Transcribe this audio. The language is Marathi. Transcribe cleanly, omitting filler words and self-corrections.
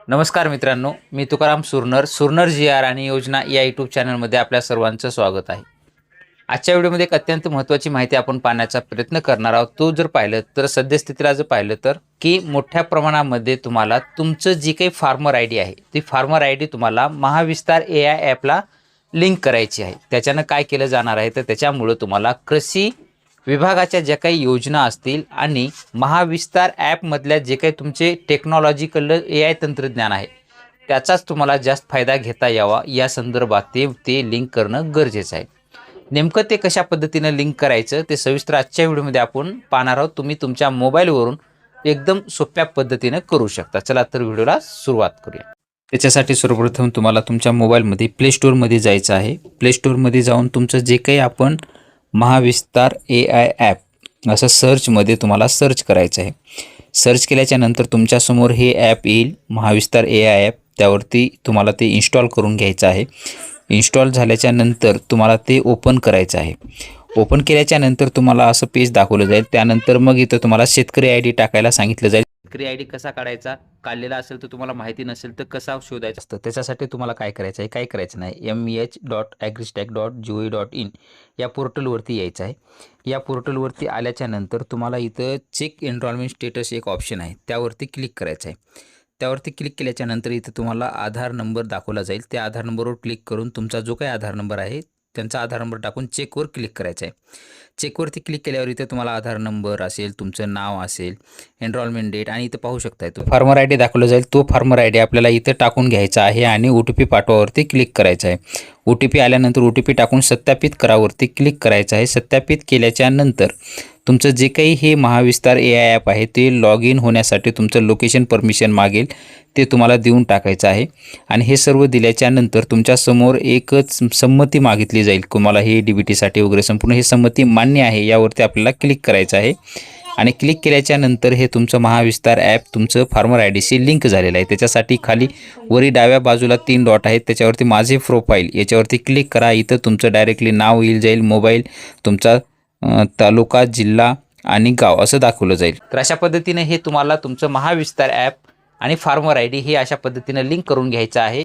नमस्कार मित्रांनो, मी तुकाराम सुरनर जी आर आणि योजना या यूट्यूब चॅनलमध्ये आपल्या सर्वांचं स्वागत आहे. आजच्या व्हिडिओमध्ये एक अत्यंत महत्त्वाची माहिती आपण पाहण्याचा प्रयत्न करणार आहोत. तो जर पाहिलं तर सद्यस्थितीला जर पाहिलं तर की मोठ्या प्रमाणामध्ये तुम्हाला तुमचं जी काही फार्मर आय डी आहे ती फार्मर आय डी तुम्हाला महाविस्तार AI ॲपला लिंक करायची आहे. त्याच्यानं काय केलं जाणार आहे तर त्याच्यामुळं तुम्हाला कृषी विभागाच्या ज्या काही योजना असतील आणि महाविस्तार ॲपमधल्या जे काही तुमचे टेक्नॉलॉजिकल AI तंत्रज्ञान आहे त्याचाच तुम्हाला जास्त फायदा घेता यावा या संदर्भात ते लिंक करणं गरजेचं आहे. नेमकं ते कशा पद्धतीनं लिंक करायचं ते सविस्तर आजच्या व्हिडिओमध्ये आपण पाहणार आहोत. तुम्ही तुमच्या मोबाईलवरून एकदम सोप्या पद्धतीनं करू शकता. चला तर व्हिडिओला सुरुवात करूया. त्याच्यासाठी सर्वप्रथम तुम्हाला तुमच्या मोबाईलमध्ये प्ले स्टोअरमध्ये जायचं आहे. प्ले स्टोअरमध्ये जाऊन तुमचं जे काही आपण महाविस्तार AI ॲप असं सर्चमध्ये तुम्हाला सर्च करायचं आहे. सर्च केल्याच्या नंतर तुमच्यासमोर हे ॲप येईल, महाविस्तार AI ॲप. त्यावरती तुम्हाला ते इन्स्टॉल करून घ्यायचं आहे. इन्स्टॉल झाल्याच्या नंतर तुम्हाला ते ओपन करायचं आहे. ओपन केल्याच्या नंतर तुम्हाला असं पेज दाखवलं जाईल. त्यानंतर मग इथं तुम्हाला शेतकरी ID टाकायला सांगितलं जाईल. शेतकरी ID कसा काढायचा, काढलेला असेल तर तुम्हाला माहिती नसेल तर कसा शोधायचा असतं त्याच्यासाठी तुम्हाला काय करायचं आहे, काय करायचं नाही, meh.agristack.gov.in या पोर्टलवरती यायचं आहे. या पोर्टलवरती आल्याच्या नंतर तुम्हाला इथं चेक एनरोलमेंट स्टेटस एक ऑप्शन आहे त्यावरती क्लिक करायचं आहे. त्यावरती क्लिक केल्याच्या नंतर इथं तुम्हाला आधार नंबर दाखवला जाईल. त्या आधार नंबरवर क्लिक करून तुमचा जो काही आधार नंबर आहे त्यांचा आधार नंबर टाकून चेकवर क्लिक करायचं आहे. चेकवरती क्लिक केल्यावर इथे तुम्हाला आधार नंबर असेल, तुमचं नाव असेल, एनरोलमेंट डेट आणि इथं पाहू शकताय तो फार्मर आय डी दाखवला जाईल. तो फार्मर आय डी आपल्याला इथं टाकून घ्यायचा आहे आणि OTP पाठवावरती क्लिक करायचं आहे. OTP आल्यानंतर OTP टाकून सत्यापित करावरती क्लिक करायचं आहे. सत्यापित केल्याच्या नंतर तुमचं जे काही हे महाविस्तार AI ॲप आहे ते लॉग इन होण्यासाठी तुमचं लोकेशन परमिशन मागेल, ते तुम्हाला देऊन टाकायचं आहे. आणि हे सर्व दिल्याच्या नंतर तुमच्यासमोर एकच संमती मागितली जाईल. तुम्हाला हे DBTसाठी वगैरे संपूर्ण हे संमती मान्य आहे यावरती आपल्याला क्लिक करायचं आहे. आणि क्लिक केल्याच्या नंतर हे तुमचं महाविस्तार ॲप तुमचं फार्मर आय डीशी लिंक झालेलं आहे. त्याच्यासाठी खाली वरी डाव्या बाजूला 3 डॉट आहेत, त्याच्यावरती माझे प्रोफाईल याच्यावरती क्लिक करा. इथं तुमचं डायरेक्टली नाव येईल जाईल, मोबाईल, तुमचा तालुका, जिल्हा आणि गाव असं दाखवलं जाईल. तर अशा पद्धतीने हे तुम्हाला तुमचं महाविस्तार ॲप आणि फार्मर आय डी हे अशा पद्धतीने लिंक करून घ्यायचं आहे.